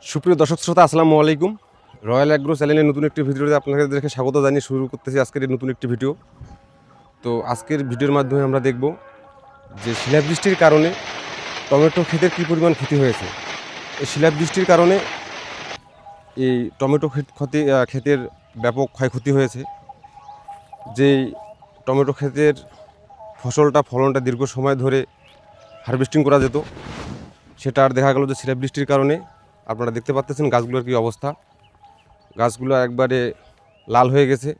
সুপ্রিয় দর্শক শ্রোতা, আসসালামু আলাইকুম। রয়্যাল অ্যাগ্রো চ্যানেলের নতুন একটি ভিডিওতে আপনাদেরকে স্বাগত জানিয়ে শুরু করতেছি আজকের এই নতুন একটি ভিডিও। তো আজকের ভিডিওর মাধ্যমে আমরা দেখব যে শিলাবৃষ্টির কারণে টমেটো ক্ষেতের কী পরিমাণ ক্ষতি হয়েছে। এই শিলাবৃষ্টির কারণে এই টমেটো ক্ষেতের ব্যাপক ক্ষয়ক্ষতি হয়েছে। যেই টমেটো ক্ষেতের ফলনটা দীর্ঘ সময় ধরে হারভেস্টিং করা যেত, সেটা আর দেখা গেল যে শিলাবৃষ্টির কারণে আপনারা দেখতে পাচ্ছেন গাছগুলোর কী অবস্থা। গাছগুলো একবারে লাল হয়ে গেছে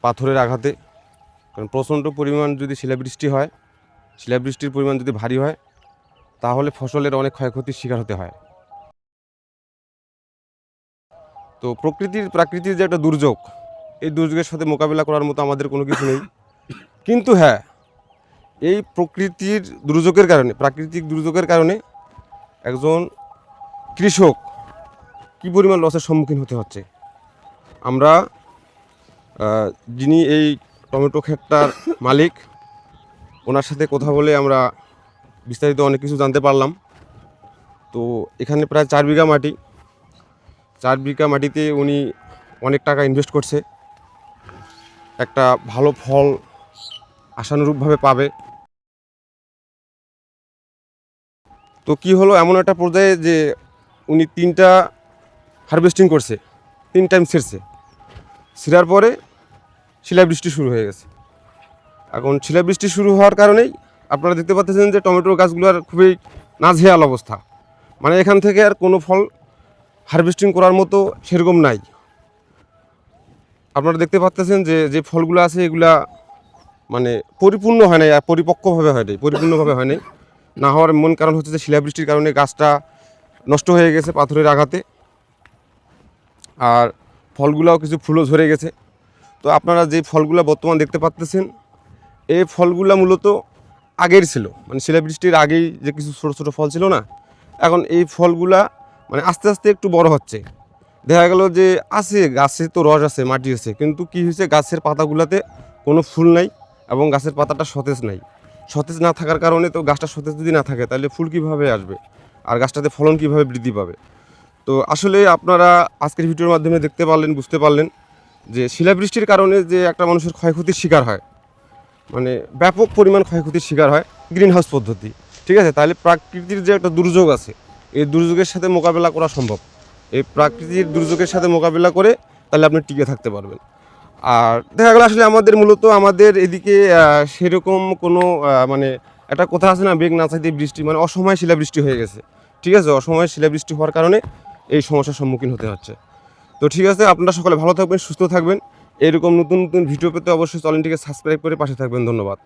পাথরের আঘাতে। কারণ প্রচণ্ড পরিমাণ যদি শিলাবৃষ্টির পরিমাণ যদি ভারী হয়, তাহলে ফসলের অনেক ক্ষয়ক্ষতির শিকার হতে হয়। তো প্রাকৃতির যে একটা দুর্যোগ, এই দুর্যোগের সাথে মোকাবিলা করার মতো আমাদের কোনো কিছু নেই। কিন্তু হ্যাঁ, এই প্রাকৃতিক দুর্যোগের কারণে একজন কৃষক কী পরিমাণ লসের সম্মুখীন হতে হচ্ছে। আমরা যিনি এই টমেটো ক্ষেতটার মালিক, ওনার সাথে কথা বলে আমরা বিস্তারিত অনেক কিছু জানতে পারলাম। তো এখানে প্রায় 4 বিঘা মাটি, 4 বিঘা মাটিতে উনি অনেক টাকা ইনভেস্ট করছে, একটা ভালো ফল আশানুরূপভাবে পাবে। তো কি হলো, এমন একটা পর্যায়ে যে উনি 3টা হারভেস্টিং করছে, 3 টাইম ছিঁড়ার পরে শিলাবৃষ্টি শুরু হয়ে গেছে। এখন শিলাবৃষ্টি শুরু হওয়ার কারণেই আপনারা দেখতে পাচ্ছেন যে টমেটোর গাছগুলোর খুবই নাজেহাল অবস্থা। মানে এখান থেকে আর কোনো ফল হারভেস্টিং করার মতো সেরকম নাই। আপনারা দেখতে পাচ্ছেন যে ফলগুলো আছে এগুলা মানে পরিপূর্ণ হয় নাই, আর পরিপূর্ণভাবে হয় নাই। না হওয়ার মূল কারণ হচ্ছে যে শিলাবৃষ্টির কারণে গাছটা নষ্ট হয়ে গেছে পাথরের আঘাতে, আর ফলগুলাও কিছু ফুলও ঝরে গেছে। তো আপনারা যে ফলগুলো বর্তমান দেখতে পাচ্ছেন, এই ফলগুলো মূলত আগের ছিল, মানে শিলাবৃষ্টির আগেই যে কিছু ছোটো ছোটো ফল ছিল না, এখন এই ফলগুলা মানে আস্তে আস্তে একটু বড় হচ্ছে। দেখা গেল যে গাছে তো রস আছে, মাটি আছে, কিন্তু কি হয়েছে, গাছের পাতাগুলোতে কোনো ফুল নাই এবং গাছের পাতাটা সতেজ না থাকার কারণে, তো গাছটা সতেজ যদি না থাকে তাহলে ফুল কীভাবে আসবে আর গাছটাতে ফলন কীভাবে বৃদ্ধি পাবে। তো আসলে আপনারা আজকের ভিডিওর মাধ্যমে বুঝতে পারলেন যে শিলাবৃষ্টির কারণে যে একটা মানুষের ক্ষয়ক্ষতির শিকার হয়, মানে ব্যাপক পরিমাণ ক্ষয়ক্ষতির শিকার হয় গ্রিন হাউস পদ্ধতি। ঠিক আছে, তাহলে প্রাকৃতির যে একটা দুর্যোগ আছে, এই দুর্যোগের সাথে মোকাবেলা করা সম্ভব। এই প্রাকৃতিক দুর্যোগের সাথে মোকাবেলা করে তাহলে আপনি টিকে থাকতে পারবেন। আর দেখা গেল আসলে আমাদের এদিকে সেরকম কোনো মানে একটা কথা আছে না, বেগ না চাইতে বৃষ্টি, মানে অসময়ে শিলাবৃষ্টি হয়ে গেছে। ঠিক আছে, অসময়ে শিলাবৃষ্টি হওয়ার কারণে এই সমস্যার সম্মুখীন হতে হচ্ছে। তো ঠিক আছে, আপনারা সকলে ভালো থাকবেন, সুস্থ থাকবেন। এরকম নতুন নতুন ভিডিও পেতে অবশ্যই চ্যানেলটিকে সাবস্ক্রাইব করে পাশে থাকবেন। ধন্যবাদ।